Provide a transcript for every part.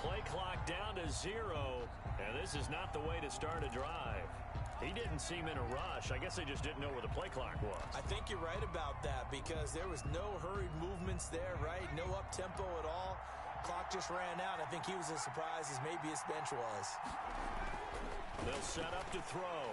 play clock down to 0, and this is not the way to start a drive. He didn't seem in a rush. I guess they just didn't know where the play clock was. I think you're right about that because there was no hurried movements there, right? No up-tempo at all. Clock just ran out. I think he was as surprised as maybe his bench was. They'll set up to throw.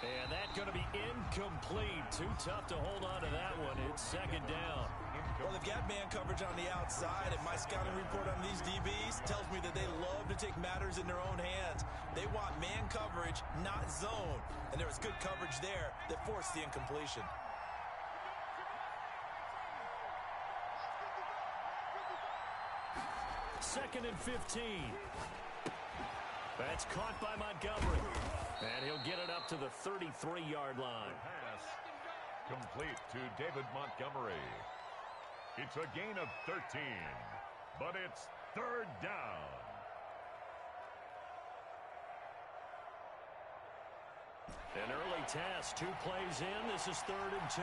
And that's going to be incomplete. Too tough to hold on to that one. It's second down. Well, they've got man coverage on the outside, and my scouting report on these DBs tells me that they love to take matters in their own hands. They want man coverage, not zone. And there was good coverage there that forced the incompletion. Second and 15. That's caught by Montgomery. And he'll get it up to the 33-yard line. Pass complete to David Montgomery. It's a gain of 13, but it's third down. An early test, 2 plays in. This is 3rd and 2.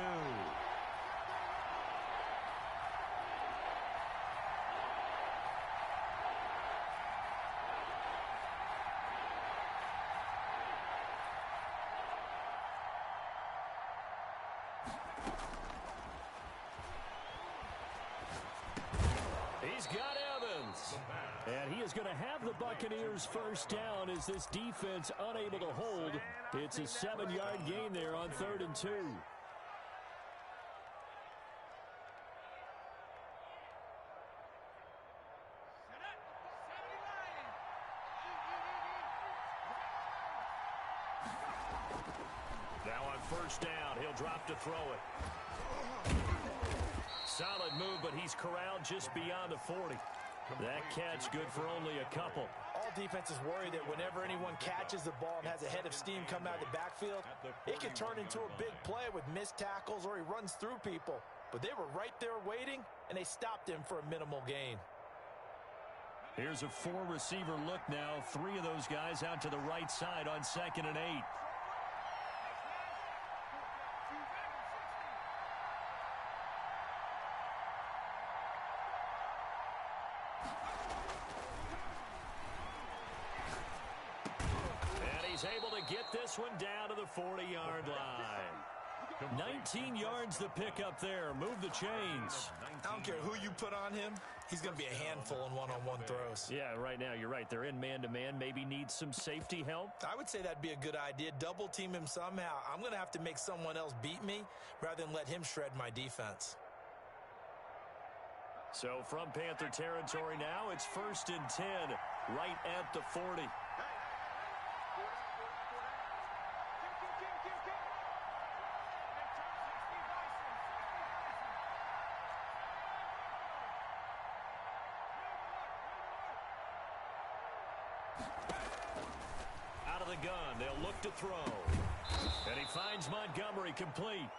He's got Evans. And he is going to have the Buccaneers first down as this defense unable to hold. It's a 7-yard gain there on 3rd and 2. Now on first down, he'll drop to throw it. Solid move, but he's corralled just beyond the 40. That catch good for only a couple. All defenses worry that whenever anyone catches the ball and has a head of steam coming out of the backfield, it can turn into a big play with missed tackles or he runs through people. But they were right there waiting, and they stopped him for a minimal gain. Here's a 4-receiver look now. 3 of those guys out to the right side on 2nd and 8. He's able to get this one down to the 40-yard line. 19 yards the pickup there. Move the chains. I don't care who you put on him. He's going to be a handful in one-on-one throws. Yeah, right now you're right. They're in man-to-man. Maybe needs some safety help. I would say that'd be a good idea. Double team him somehow. I'm going to have to make someone else beat me rather than let him shred my defense. So from Panther territory now, it's 1st and 10 right at the 40. Out of the gun, they'll look to throw. And he finds Montgomery complete.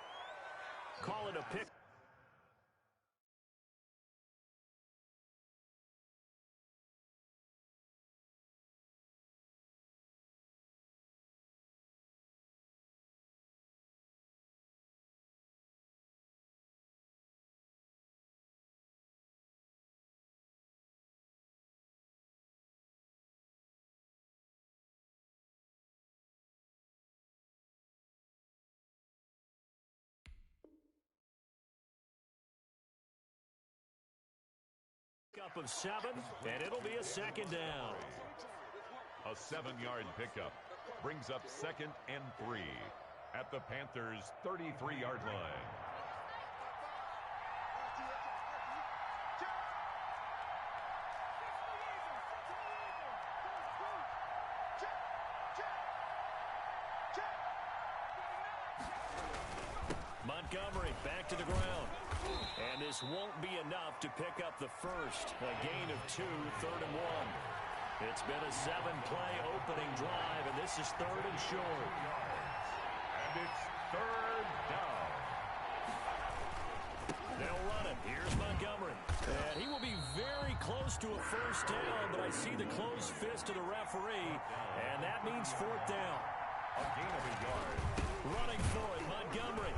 Call it a pick. Up of 7, and it'll be a 2nd down. A 7-yard pickup brings up 2nd and 3 at the Panthers' 33-yard line. Montgomery back to the ground. And this won't be enough to pick up the first. A gain of 2, 3rd and 1. It's been a 7-play opening drive, and this is 3rd and short. And it's 3rd down. They'll run it. Here's Montgomery. And he will be very close to a first down, but I see the closed fist of the referee, and that means 4th down. A gain of a yard. Running for it, Montgomery.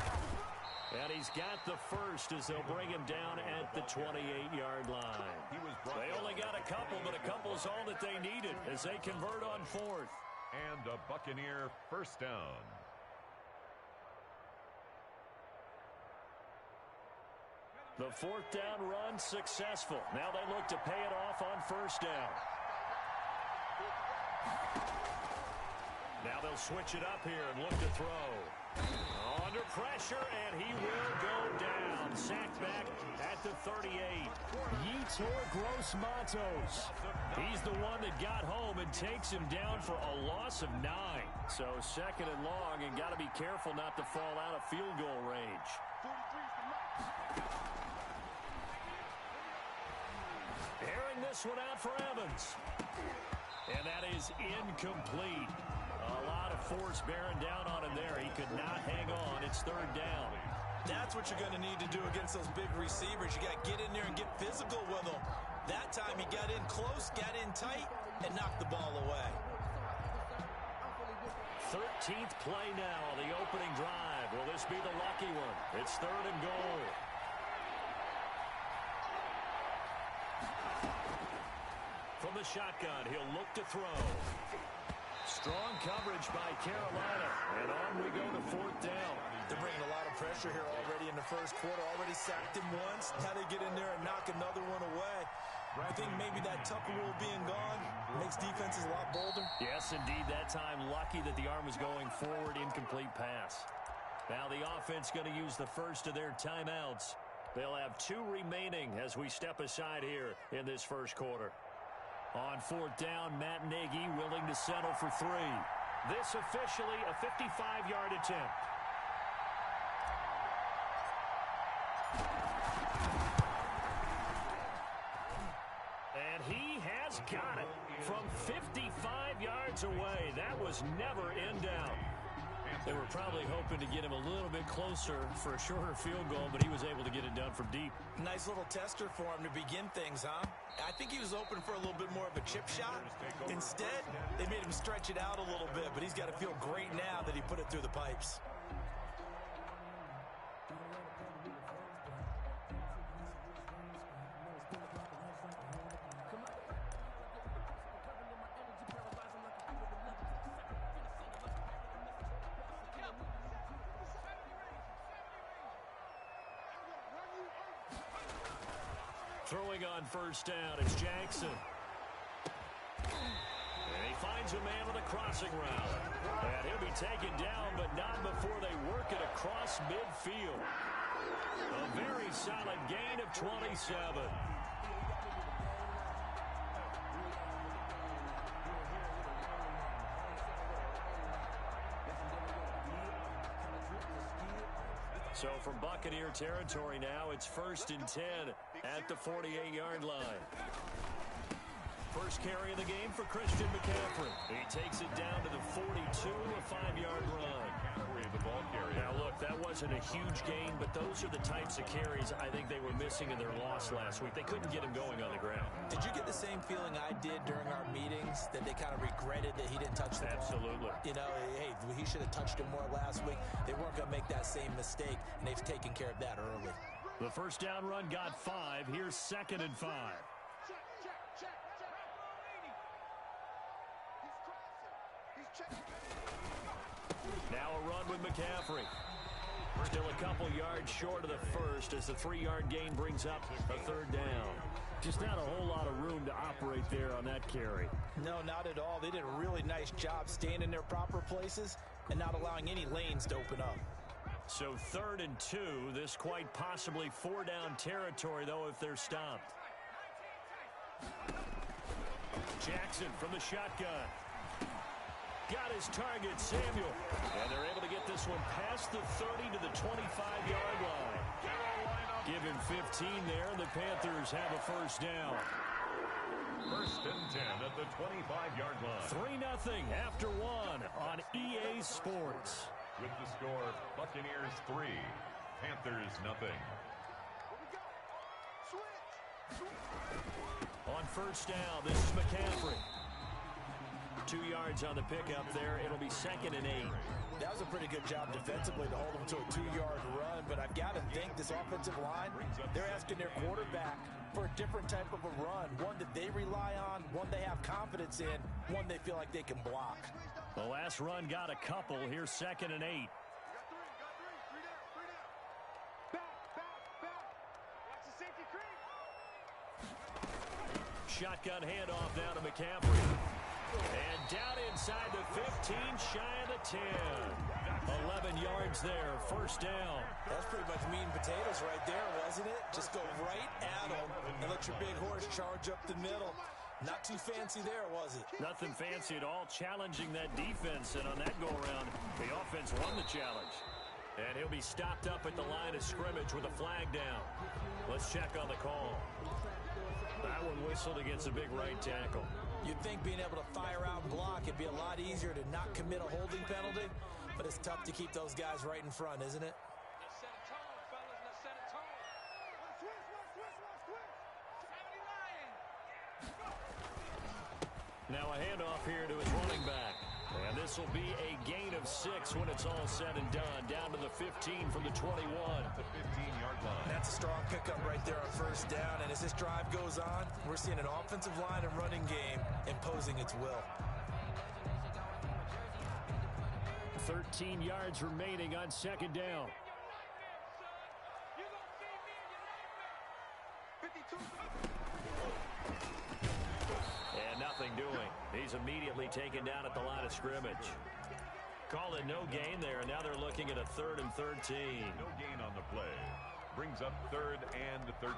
And he's got the first as they'll bring him down at the 28-yard line. They only got a couple, but a couple is all that they needed as they convert on fourth. And a Buccaneer first down. The fourth down run successful. Now they look to pay it off on first down. Now they'll switch it up here and look to throw. Under pressure, and he will go down. Sacked back at the 38. Yetur Gross-Matos. He's the one that got home and takes him down for a loss of 9. So second and long, and got to be careful not to fall out of field goal range. Airing this one out for Evans. And that is incomplete. A lot of force bearing down on him there. He could not hang on. It's third down. That's what you're going to need to do against those big receivers. You got to get in there and get physical with them. That time he got in close, got in tight, and knocked the ball away. 13th play now on the opening drive. Will this be the lucky one? It's third and goal. From the shotgun, he'll look to throw. Strong coverage by Carolina. And on we go to fourth down. They're bringing a lot of pressure here already in the first quarter. Already sacked him once. Now they get in there and knock another one away. I think maybe that Tucker rule being gone makes defenses a lot bolder. Yes, indeed. That time lucky that the arm was going forward. Incomplete pass. Now the offense going to use the first of their timeouts. They'll have 2 remaining as we step aside here in this first quarter. On fourth down, Matt Nagy willing to settle for 3. This officially a 55-yard attempt. And he has got it from 55 yards away. That was never in doubt. They were probably hoping to get him a little bit closer for a shorter field goal, but he was able to get it done from deep. Nice little tester for him to begin things, huh? I think he was open for a little bit more of a chip shot. Instead, they made him stretch it out a little bit, but he's got to feel great now that he put it through the pipes. Throwing on first down, it's Jackson. And he finds a man on the crossing route. And he'll be taken down, but not before they work it across midfield. A very solid gain of 27. So from Buccaneer territory now, it's 1st and 10 at the 48-yard line. First carry of the game for Christian McCaffrey. He takes it down to the 42, a 5-yard run. Now, look, that wasn't a huge gain, but those are the types of carries I think they were missing in their loss last week. They couldn't get him going on the ground. Did you get the same feeling I did during our meetings, that they kind of regretted that he didn't touch the ball? Absolutely. You know, hey, he should have touched him more last week. They weren't going to make that same mistake, and they've taken care of that early. The first down run got 5. Here's 2nd and 5. Now a run with McCaffrey. Still a couple yards short of the first as the 3-yard gain brings up a 3rd down. Just not a whole lot of room to operate there on that carry. No, not at all. They did a really nice job staying in their proper places and not allowing any lanes to open up. So 3rd and 2. This quite possibly 4-down territory, though, if they're stopped. Jackson from the shotgun. Got his target, Samuel. And they're able to get this one past the 30 to the 25-yard line. Give him 15 there, and the Panthers have a first down. 1st and 10 at the 25-yard line. 3-0 after 1 on EA Sports. With the score, Buccaneers 3, Panthers 0. On first down, this is McCaffrey. 2 yards on the pickup there. It'll be 2nd and 8. That was a pretty good job defensively to hold them to a 2-yard run, but I've got to think this offensive line, they're asking their quarterback for a different type of a run, one that they rely on, one they have confidence in, one they feel like they can block. The last run got a couple. Here's 2nd and 8. Shotgun handoff down to McCaffrey. And down inside the 15, shy of the 10. 11 yards there, 1st down. That's pretty much meat and potatoes right there, wasn't it? Just go right at them and let your big horse charge up the middle. Not too fancy there, was it? Nothing fancy at all, challenging that defense. And on that go-around, the offense won the challenge. And he'll be stopped up at the line of scrimmage with a flag down. Let's check on the call. That one whistled against a big right tackle. You'd think being able to fire out and block, it'd be a lot easier to not commit a holding penalty, but it's tough to keep those guys right in front, isn't it? Let's set a tone, fellas. Let's set a tone. Now a handoff here to his running back. And this will be a gain of 6 when it's all said and done. Down to the 15 from the 21. The 15-yard line. That's a strong pickup right there on 1st down. And as this drive goes on, we're seeing an offensive line and running game imposing its will. 13 yards remaining on 2nd down. And nothing doing. He's immediately taken down at the line of scrimmage. Call it no gain there, and now they're looking at a 3rd and 13. No gain on the play. Brings up 3rd and 13.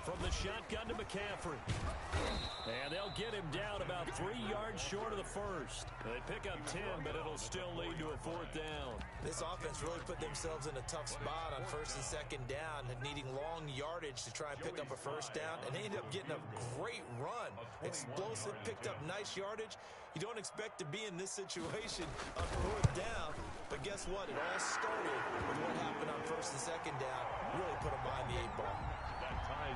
From the shotgun to McCaffrey. And they'll get him down about 3 yards short of the 1st. They pick up 10, but it'll still lead to a 4th down. This offense really put themselves in a tough spot on 1st and 2nd down, needing long yardage to try and pick up a 1st down, and they ended up getting a great run. Explosive, picked up nice yardage. You don't expect to be in this situation on 4th down, but guess what? It all started with what happened on 1st and 2nd down. Really put them behind the 8 ball.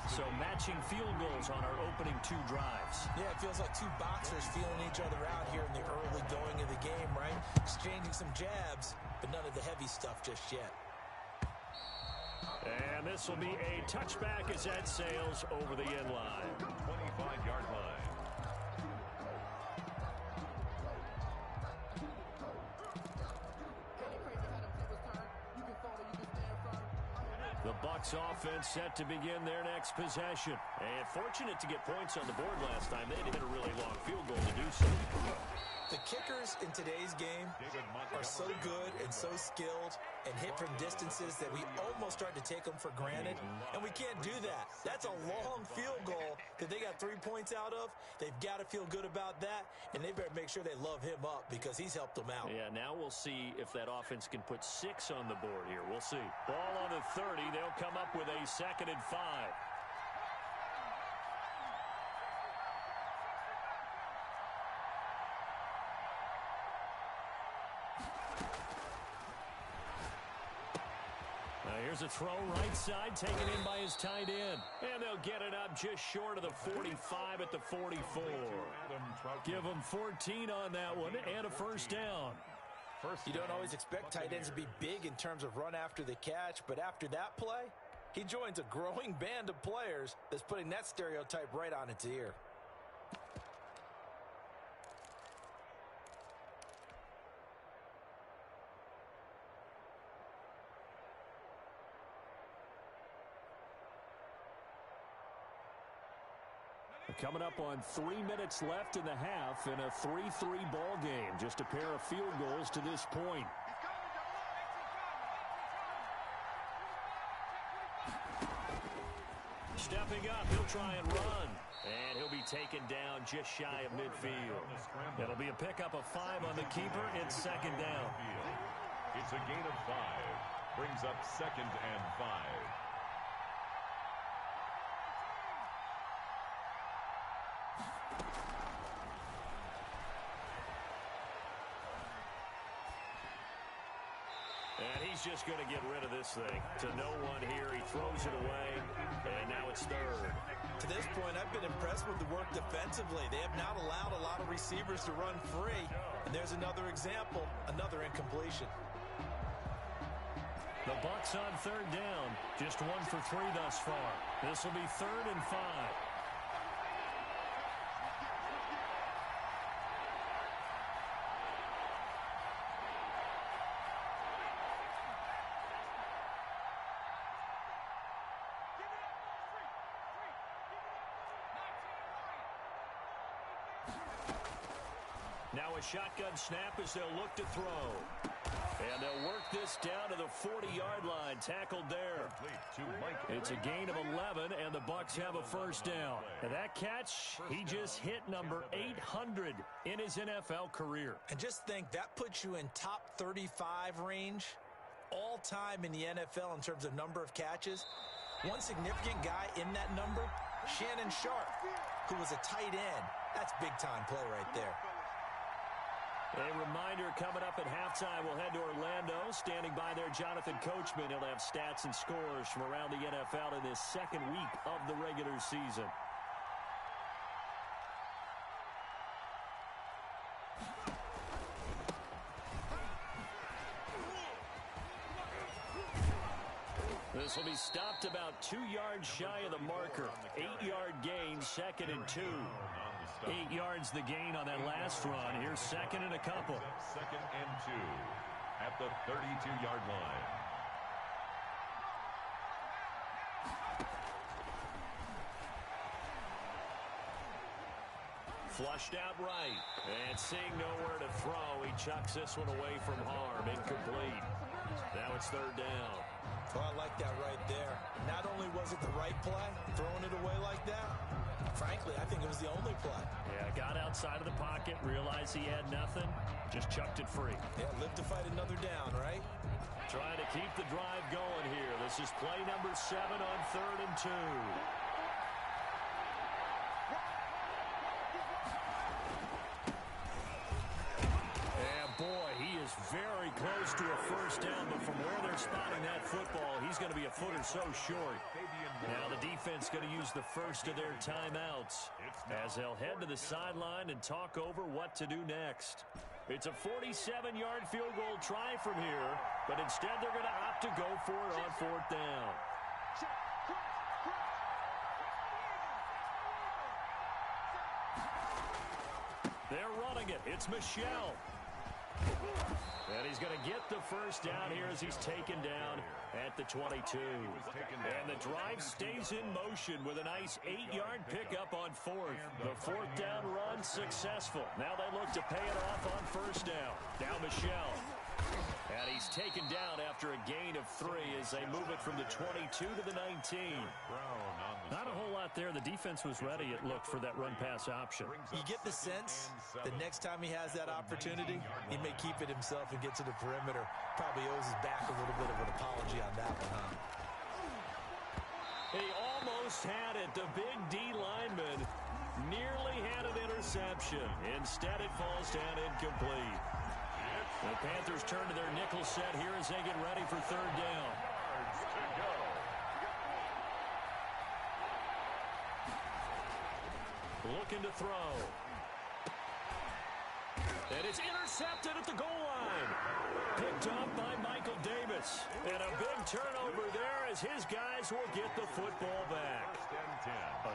So matching field goals on our opening 2 drives. Yeah, it feels like 2 boxers feeling each other out here in the early going of the game, right? Exchanging some jabs, but none of the heavy stuff just yet. And this will be a touchback as that sails over the end line. 25-yard line. The Bucs offense set to begin their next possession. And fortunate to get points on the board last time. They hit a really long field goal to do so. The kickers in today's game are so good and so skilled and hit from distances that we almost start to take them for granted, and we can't do that. That's a long field goal that they got 3 points out of. They've got to feel good about that, and they better make sure they love him up because he's helped them out. Yeah, now we'll see if that offense can put 6 on the board here. We'll see. Ball on the 30. They'll come up with a 2nd and 5. Here's a throw right side, taken in by his tight end. And they'll get it up just short of the 45 at the 44. Give them 14 on that one and a 1st down. You don't always expect tight ends to be big in terms of run after the catch, but after that play, he joins a growing band of players that's putting that stereotype right on its ear. Coming up on 3 minutes left in the half in a 3-3 ball game. Just a pair of field goals to this point. Stepping up, he'll try and run. And he'll be taken down just shy of midfield. It'll be a pickup of 5 on the keeper. It's 2nd down. It's a gain of 5. Brings up 2nd and 5. And he's just going to get rid of this thing. To no one here. He throws it away. And now it's 3rd. To this point, I've been impressed with the work defensively. They have not allowed a lot of receivers to run free. And there's another example, another incompletion. The Bucs on 3rd down. Just 1 for 3 thus far. This will be 3rd and 5. Now a shotgun snap as they'll look to throw. And they'll work this down to the 40-yard line. Tackled there. It's a gain of 11, and the Bucs have a 1st down. And that catch, he just hit number 800 in his NFL career. And just think, that puts you in top 35 range all time in the NFL in terms of number of catches. One significant guy in that number, Shannon Sharp, who was a tight end. That's big-time play right there. A reminder coming up at halftime, we'll head to Orlando. Standing by there, Jonathan Coachman. He'll have stats and scores from around the NFL in this 2nd week of the regular season. This will be stopped about 2 yards shy of the marker. 8-yard gain, 2nd and 2. 8 yards the gain on that last run. Here's 2nd and a couple. 2nd and 2 at the 32-yard line. Flushed out right. And seeing nowhere to throw, he chucks this one away from harm. Incomplete. Now it's 3rd down. Well, I like that right there. Not only was it the right play, throwing it away like that, frankly, I think it was the only play. Yeah, got outside of the pocket, realized he had nothing, just chucked it free. Yeah, live to fight another down, right? Trying to keep the drive going here. This is play number 7 on 3rd and 2. Boy, he is very close to a 1st down, but from where they're spotting that football, he's going to be a foot or so short. Now the defense going to use the first of their timeouts as they'll head to the sideline and talk over what to do next. It's a 47-yard field goal try from here, but instead they're going to opt to go for it on 4th down. They're running it. It's Michel. And he's going to get the 1st down here as he's taken down at the 22. And the drive stays in motion with a nice 8-yard pickup on 4th. The 4th down run successful. Now they look to pay it off on 1st down. Now Michel. And he's taken down after a gain of 3 as they move it from the 22 to the 19. Not a whole lot there. The defense was ready, it looked, for that run-pass option. You get the sense that next time he has that opportunity, he may keep it himself and get to the perimeter. Probably owes his back a little bit of an apology on that one, huh? He almost had it. The big D lineman nearly had an interception. Instead, it falls down incomplete. The Panthers turn to their nickel set here as they get ready for 3rd down. Looking to throw. And it's intercepted at the goal line. Picked up by Michael Davis. And a big turnover there as his guys will get the football back.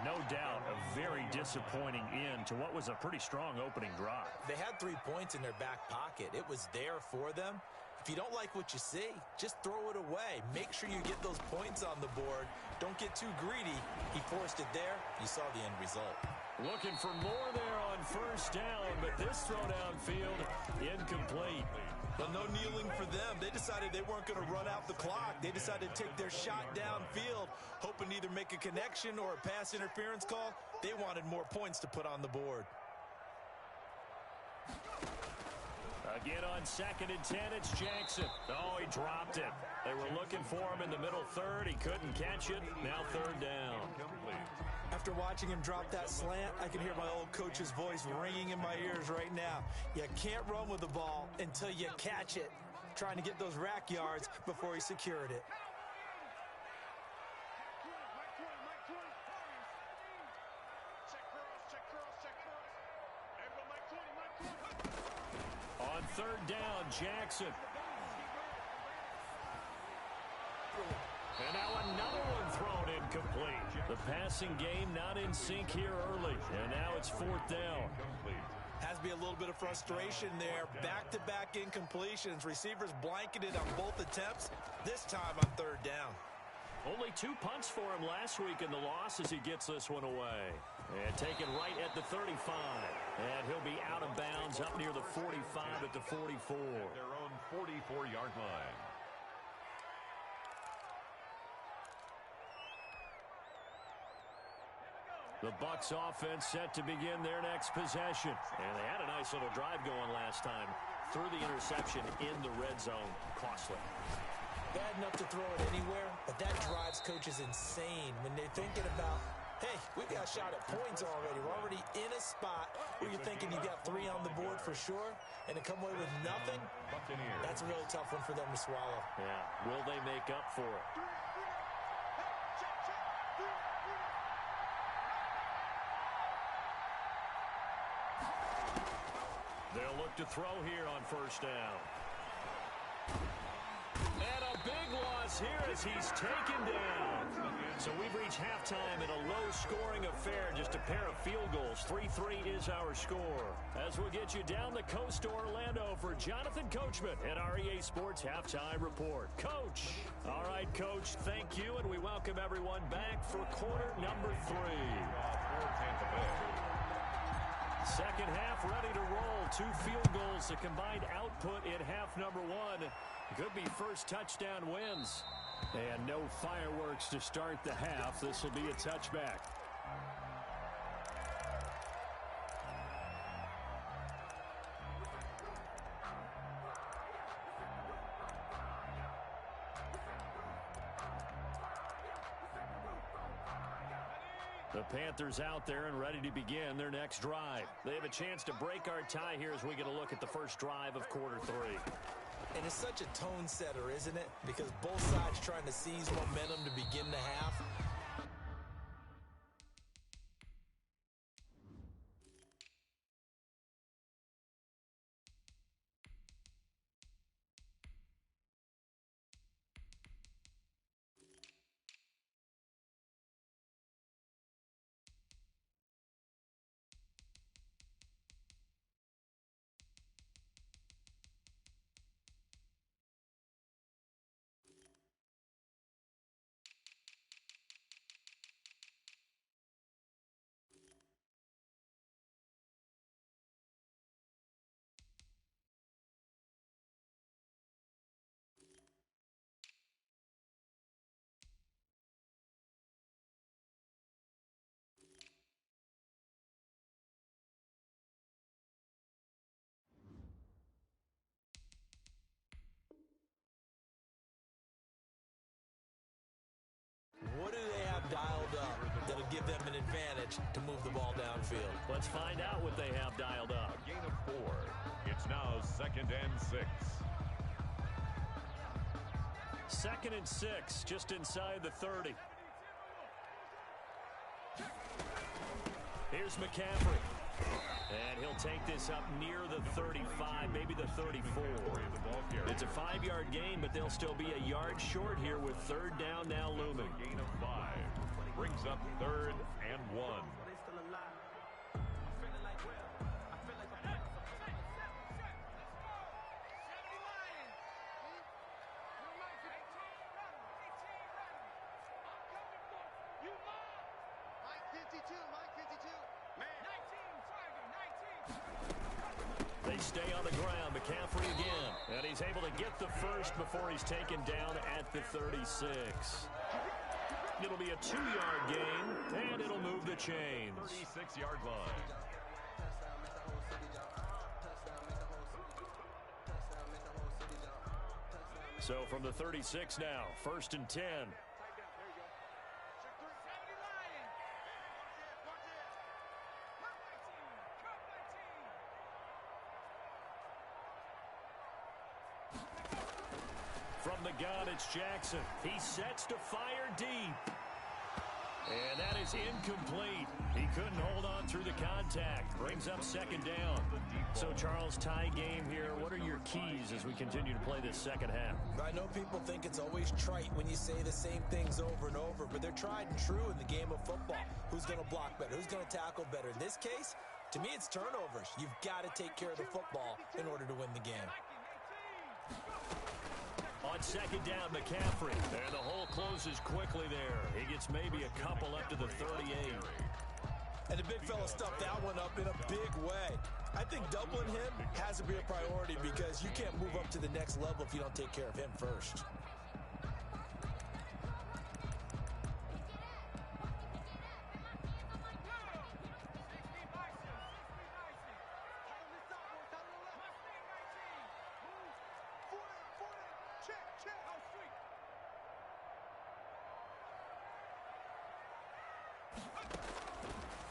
No doubt a very disappointing end to what was a pretty strong opening drive. They had 3 points in their back pocket. It was there for them. If you don't like what you see, just throw it away. Make sure you get those points on the board. Don't get too greedy. He forced it there. You saw the end result. Looking for more there on 1st down, but this throw downfield incomplete. But no kneeling for them. They decided they weren't going to run out the clock. They decided to take their shot downfield, hoping to either make a connection or a pass interference call. They wanted more points to put on the board. Again on 2nd and 10, it's Jackson. Oh, he dropped it. They were looking for him in the middle third. He couldn't catch it. Now 3rd down. After watching him drop that slant, I can hear my old coach's voice ringing in my ears right now. You can't run with the ball until you catch it. Trying to get those rack yards before he secured it. On 3rd down, Jackson. And now another one thrown incomplete. The passing game not in sync here early. And now it's 4th down. Has to be a little bit of frustration there. Back-to-back incompletions. Receivers blanketed on both attempts. This time on 3rd down. Only 2 punts for him last week in the loss as he gets this one away. And taken right at the 35. And he'll be out of bounds up near the 45 at the 44. Their own 44-yard line. The Bucs offense set to begin their next possession. And they had a nice little drive going last time. Threw the interception in the red zone. Costly. Bad enough to throw it anywhere, but that drives coaches insane when they're thinking about, hey, we've got a shot at points already. We're already in a spot where you're thinking you got 3 on the board for sure, and to come away with nothing, that's a really tough one for them to swallow. Yeah, will they make up for it? They'll look to throw here on 1st down. And a big loss here as he's taken down. So we've reached halftime in a low-scoring affair, just a pair of field goals. 3-3 is our score. As we'll get you down the coast to Orlando for Jonathan Coachman at our EA Sports Halftime Report. Coach. All right, Coach, thank you, and we welcome everyone back for quarter number 3. Second half ready to roll. 2 field goals, the combined output in half number 1. Could be first touchdown wins. And no fireworks to start the half. This will be a touchback. The Panthers out there and ready to begin their next drive. They have a chance to break our tie here as we get a look at the first drive of quarter 3. And it's such a tone setter, isn't it? Because both sides trying to seize momentum to begin the half. What do they have dialed up that'll give them an advantage to move the ball downfield? Let's find out what they have dialed up. A gain of 4. It's now 2nd and 6. 2nd and 6, just inside the 30. Here's McCaffrey. And he'll take this up near the 35, maybe the 34. It's a 5-yard gain, but they'll still be a yard short here with 3rd down now looming. A gain of 5. Brings up 3rd and 1. They stay on the ground. McCaffrey again. And he's able to get the first before he's taken down at the 36. It'll be a 2-yard gain, and it'll move the chains. 36-yard line. So from the 36 now, 1st and 10. From the gun, it's Jackson. He sets to fire deep. And that is incomplete. He couldn't hold on through the contact. Brings up 2nd down. So, Charles, tie game here. What are your keys as we continue to play this second half? I know people think it's always trite when you say the same things over and over, but they're tried and true in the game of football. Who's going to block better? Who's going to tackle better? In this case, to me, it's turnovers. You've got to take care of the football in order to win the game. On 2nd down, McCaffrey. And the hole closes quickly there. He gets maybe a couple up to the 38. And the big fella stuffed that one up in a big way. I think doubling him has to be a priority because you can't move up to the next level if you don't take care of him first.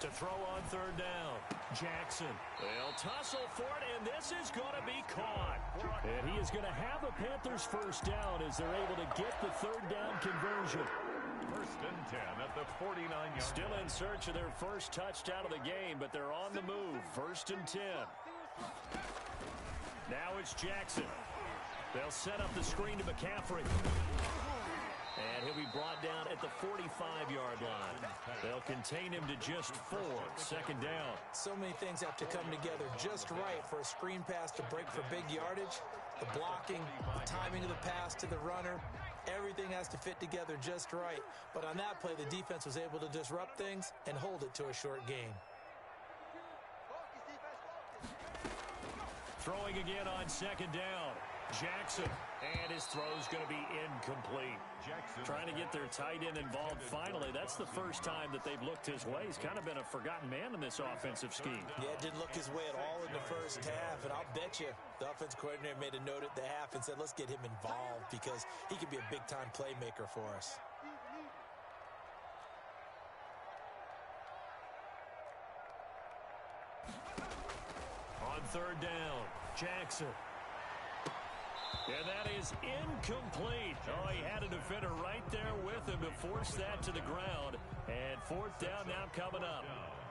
To throw on 3rd down, Jackson. They'll tussle for it, and this is going to be caught. And he is going to have a Panthers 1st down as they're able to get the 3rd down conversion. 1st and 10 at the 49-yard. Still in search of their first touchdown of the game, but they're on the move. 1st and 10. Now it's Jackson. They'll set up the screen to McCaffrey. And he'll be brought down at the 45-yard line. They'll contain him to just 4. 2nd down. So many things have to come together just right for a screen pass to break for big yardage. The blocking, the timing of the pass to the runner, everything has to fit together just right. But on that play, the defense was able to disrupt things and hold it to a short gain. Throwing again on 2nd down. Jackson, and his throw's going to be incomplete. Jackson trying to get their tight end involved finally. That's the first time that they've looked his way. He's kind of been a forgotten man in this offensive scheme. Yeah, it didn't look his way at all in the first half, and I'll bet you the offense coordinator made a note at the half and said, let's get him involved because he could be a big-time playmaker for us. On 3rd down, Jackson. And that is incomplete. Oh, he had a defender right there with him to force that to the ground. And 4th down now coming up.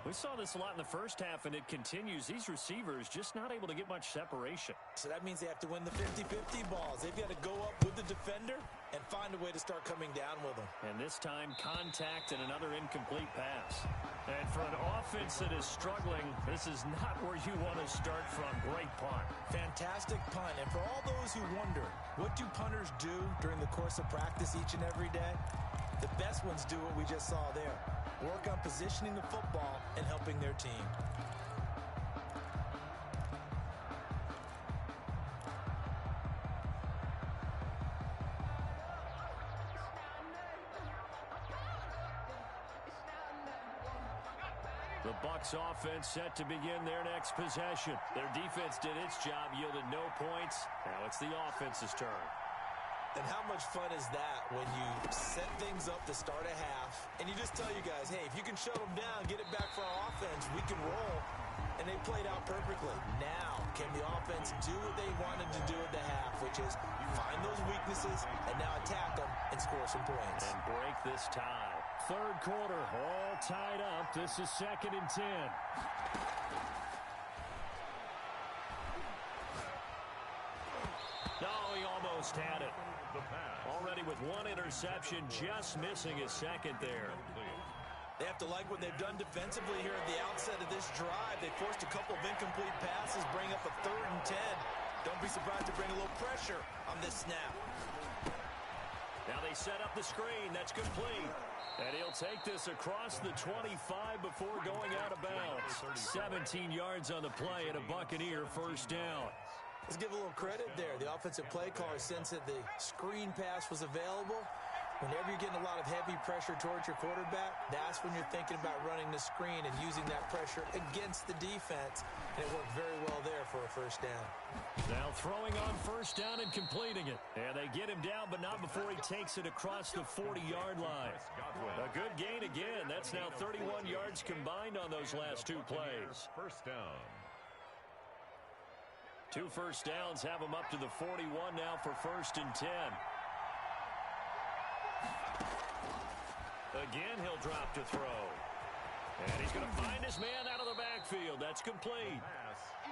We saw this a lot in the first half, and it continues. These receivers just not able to get much separation. So that means they have to win the 50-50 balls. They've got to go up with the defender and find a way to start coming down with them. And this time, contact and another incomplete pass. And for an offense that is struggling, this is not where you want to start from. Great punt. Fantastic punt. And for all those who wonder, what do punters do during the course of practice each and every day? The best ones do what we just saw there. Work on positioning the football and helping their team. The Bucs offense set to begin their next possession. Their defense did its job, yielded no points. Now it's the offense's turn. And how much fun is that when you set things up to start a half and you just tell you guys, hey, if you can shut them down, get it back for our offense, we can roll. And they played out perfectly. Now, can the offense do what they wanted to do at the half, which is find those weaknesses and now attack them and score some points. And break this tie. 3rd quarter, all tied up. This is 2nd and 10. Oh, he almost had it. Already with one interception, just missing his 2nd there. They have to like what they've done defensively here at the outset of this drive. They forced a couple of incomplete passes, bring up a 3rd and 10. Don't be surprised to bring a little pressure on this snap. Now they set up the screen. That's complete. And he'll take this across the 25 before going out of bounds. 17 yards on the play and a Buccaneer 1st down. Let's give a little credit there. The offensive play caller sensed that the screen pass was available. Whenever you're getting a lot of heavy pressure towards your quarterback, that's when you're thinking about running the screen and using that pressure against the defense. And it worked very well there for a first down. Now throwing on first down and completing it. And they get him down, but not before he takes it across the 40-yard line. A good gain again. That's now 31 yards combined on those last two plays. First down. 2 first downs have him up to the 41 now for 1st and 10. Again, he'll drop to throw. And he's going to find his man out of the backfield. That's complete.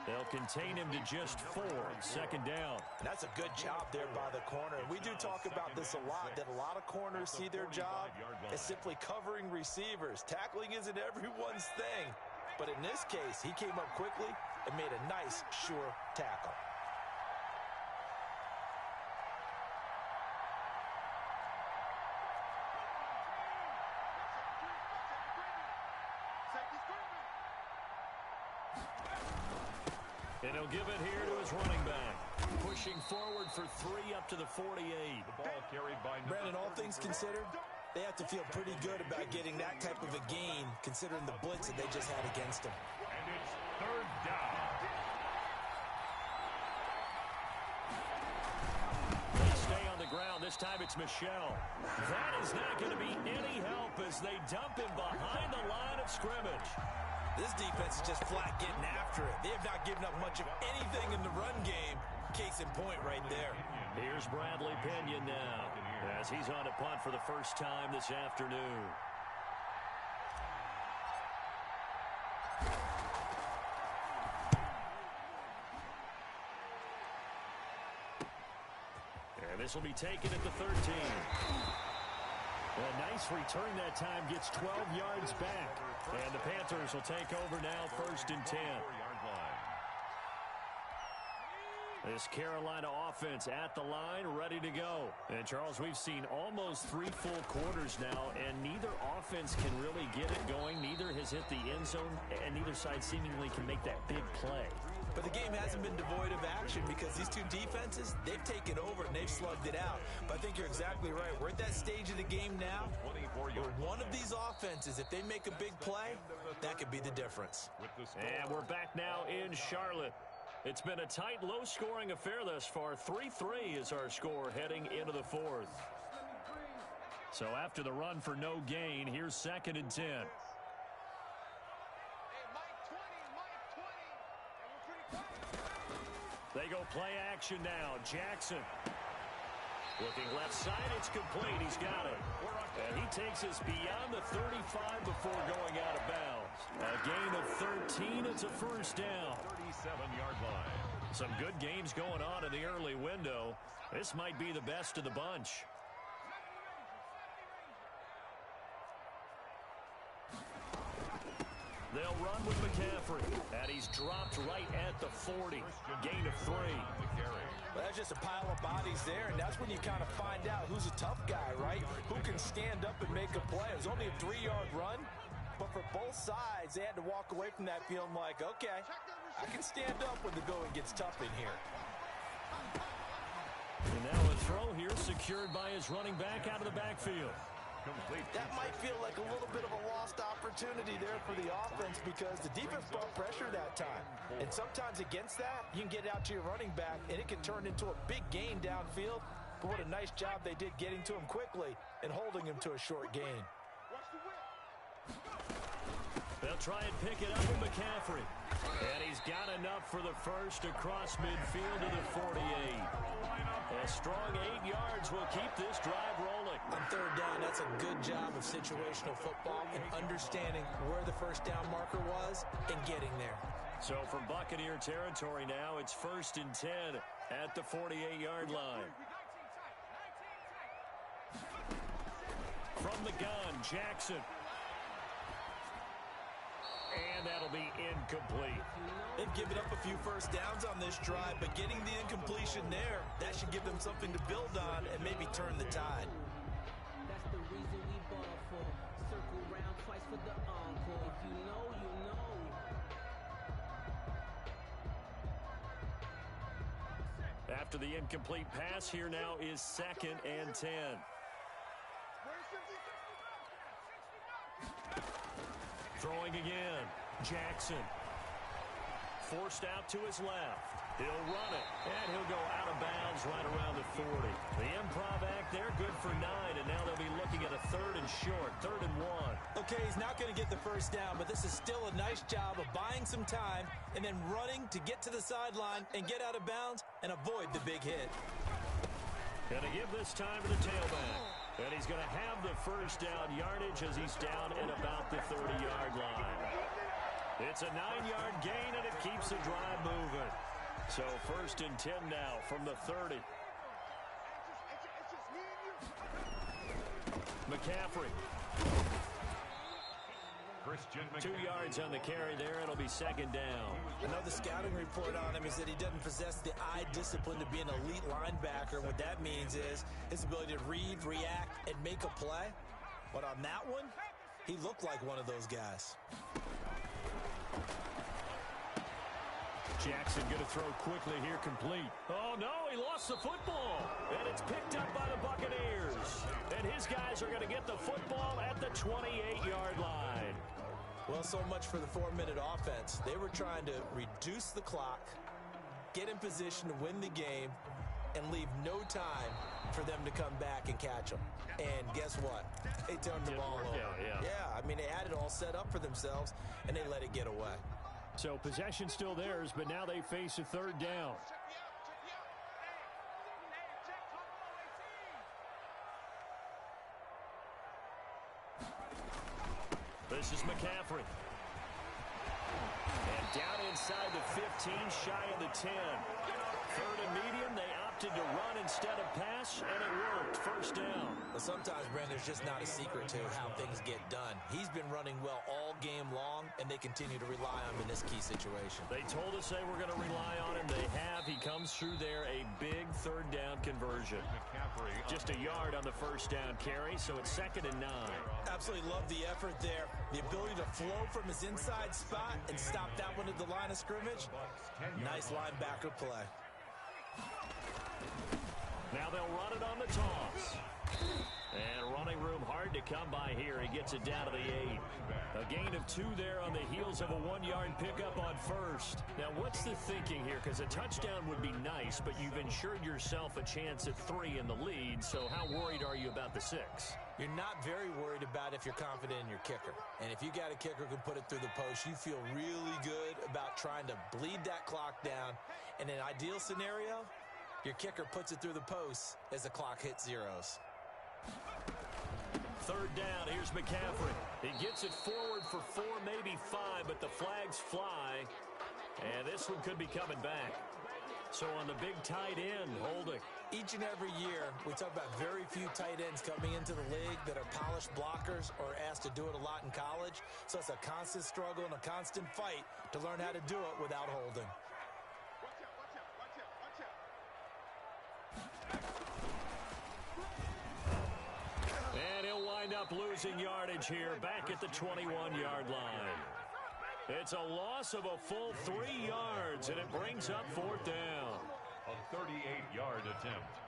They'll contain him to just 4. 2nd down. And that's a good job there by the corner. We do talk about this a lot, that a lot of corners see their job as simply covering receivers. Tackling isn't everyone's thing. But in this case, he came up quickly and made a nice, sure tackle. And he'll give it here to his running back. Pushing forward for 3 up to the 48. The ball carried by Brandon, all things considered, they have to feel pretty good about getting that type of a gain, considering the blitz that they just had against them. And it's 3rd down. They stay on the ground. This time it's Michel. That is not going to be any help as they dump him behind the line of scrimmage. This defense is just flat getting after it. They have not given up much of anything in the run game. Case in point right there. Here's Bradley Pinion now as he's on a punt for the first time this afternoon. And this will be taken at the 13. A nice return that time, gets 12 yards back. And the Panthers will take over now, 1st and 10. This Carolina offense at the line, ready to go. And, Charles, we've seen almost 3 full quarters now, and neither offense can really get it going. Neither has hit the end zone, and neither side seemingly can make that big play. But the game hasn't been devoid of action because these two defenses, they've taken over and they've slugged it out. But I think you're exactly right. We're at that stage of the game now where one of these offenses, if they make a big play, that could be the difference. And we're back now in Charlotte. It's been a tight, low-scoring affair thus far. 3-3 is our score heading into the 4th. So after the run for no gain, here's 2nd and 10. They go play action now. Jackson. Looking left side, it's complete. He's got it. And he takes us beyond the 35 before going out of bounds. A gain of 13. It's a first down. 37-yard line. Some good games going on in the early window. This might be the best of the bunch. They'll run with McCaffrey. And he's dropped right at the 40. Gain of 3. Well, that's just a pile of bodies there, and that's when you kind of find out who's a tough guy, right? Who can stand up and make a play. It was only a 3-yard run, but for both sides, they had to walk away from that feeling like, okay, I can stand up when the going gets tough in here. And now a throw here secured by his running back out of the backfield. Complete. That might feel like a little bit of a lost opportunity there for the offense because the defense brought pressure that time. And sometimes against that, you can get out to your running back, and it can turn into a big gain downfield. But what a nice job they did getting to him quickly and holding him to a short gain. They'll try and pick it up with McCaffrey. And he's got enough for the first across midfield to the 48. A strong 8 yards will keep this drive rolling. On 3rd down, that's a good job of situational football and understanding where the first down marker was and getting there. So from Buccaneer territory now, it's 1st and 10 at the 48-yard line. From the gun, Jackson. And that'll be incomplete. They've given up a few first downs on this drive, but getting the incompletion there, that should give them something to build on and maybe turn the tide. That's the reason we ball for. Circle round twice for the encore. If you know, you know. After the incomplete pass, here now is 2nd and 10. Throwing again. Jackson. forced out to his left. He'll run it, and he'll go out of bounds right around the 40. The improv act there, good for 9, and now they'll be looking at a 3rd and short, 3rd and 1. Okay, he's not going to get the first down, but this is still a nice job of buying some time and then running to get to the sideline and get out of bounds and avoid the big hit. Gonna give this time to the tailback. And he's going to have the first down yardage as he's down at about the 30-yard line. It's a 9-yard gain, and it keeps the drive moving. So 1st and 10 now from the 30. McCaffrey. 2 yards on the carry there. It'll be 2nd down. I know the scouting report on him is that he doesn't possess the eye discipline to be an elite linebacker. What that means is his ability to read, react, and make a play. But on that one, he looked like one of those guys. Jackson going to throw quickly here, complete. Oh, no, he lost the football. And it's picked up by the Buccaneers. And his guys are going to get the football at the 28-yard line. Well, so much for the 4-minute offense. They were trying to reduce the clock, get in position to win the game, and leave no time for them to come back and catch them. And guess what? They turned the ball over. Yeah, I mean, they had it all set up for themselves, and they let it get away. So possession still theirs, but now they face a 3rd down. This is McCaffrey. And down inside the 15, shy of the 10. 3rd and medium, they opted to run instead of pass, and it worked. 1st down. Well, sometimes, Brandon, there's just not a secret to how things get done. He's been running well all game long, and they continue to rely on him in this key situation. They told us they were going to rely on him. They have. He comes through there, a big 3rd down conversion. Just a yard on the 1st down carry, so it's 2nd and 9. Absolutely love the effort there. The ability to flow from his inside spot and stop that one at the line of scrimmage. Nice linebacker play. Now they'll run it on the toss. And running room hard to come by here. He gets it down to the 8. A gain of 2 there on the heels of a 1-yard pickup on 1st. Now, what's the thinking here? Because a touchdown would be nice, but you've ensured yourself a chance at 3 in the lead. So how worried are you about the 6? You're not very worried about if you're confident in your kicker. And if you got a kicker who can put it through the post, you feel really good about trying to bleed that clock down. In an ideal scenario, your kicker puts it through the post as the clock hits zeros. 3rd down, here's McCaffrey. He gets it forward for 4, maybe 5, but the flags fly. And this one could be coming back. So on the big tight end, holding. Each and every year, we talk about very few tight ends coming into the league that are polished blockers or asked to do it a lot in college. So it's a constant struggle and a constant fight to learn how to do it without holding. And he'll wind up losing yardage here back at the 21-yard line. It's a loss of a full 3 yards, and it brings up 4th down. A 38-yard attempt.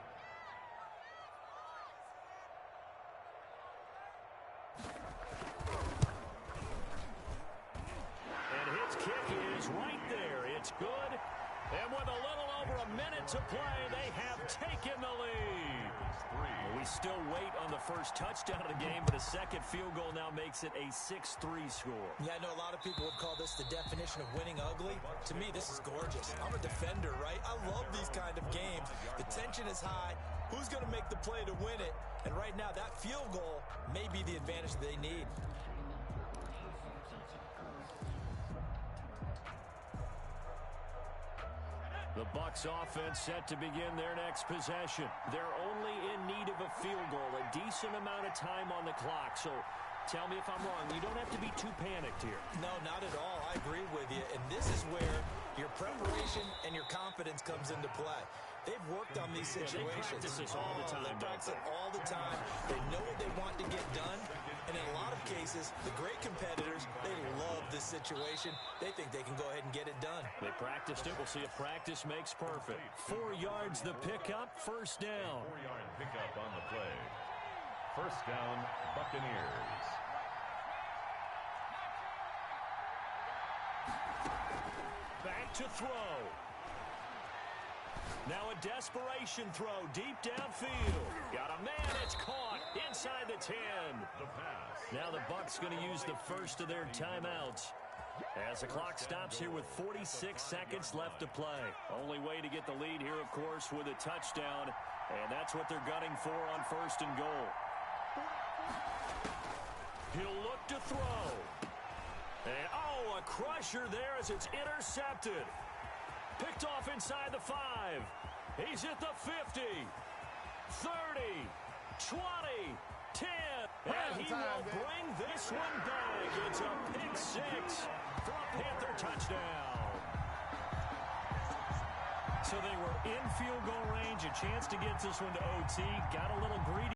And his kick is right there. It's good. And with a little over a minute to play, they have taken the lead. We still wait on the first touchdown of the game, but a second field goal now makes it a 6-3 score. Yeah, I know a lot of people would call this the definition of winning ugly. To me, this is gorgeous. I'm a defender, right? I love these kind of games. The tension is high. Who's going to make the play to win it? And right now, that field goal may be the advantage they need. The Bucs offense set to begin their next possession. They're only in need of a field goal, a decent amount of time on the clock. So tell me if I'm wrong. You don't have to be too panicked here. No, not at all. I agree with you. And this is where your preparation and your confidence comes into play. They've worked on these situations. They practice this all the time. They practice it all the time. They know what they want to get done. And in a lot of cases, the great competitors, they love this situation. They think they can go ahead and get it done. They practiced it. We'll see if practice makes perfect. 4 yards the pickup, 1st down. 4-yard pickup on the play. 1st down, Buccaneers. Back back to throw. Now a desperation throw deep downfield. Got a man, it's caught inside the 10. The pass. Now the Bucs going to use the first of their timeouts as the clock stops here with 46 seconds left to play. Only way to get the lead here, of course, with a touchdown, and that's what they're gunning for on first and goal. He'll look to throw. And, a crusher there as it's intercepted. Picked off inside the 5. He's at the 50, 30, 20, 10. And he will bring this one back. It's a pick 6 for a Panther touchdown. So they were in field goal range, a chance to get this one to OT. Got a little greedy.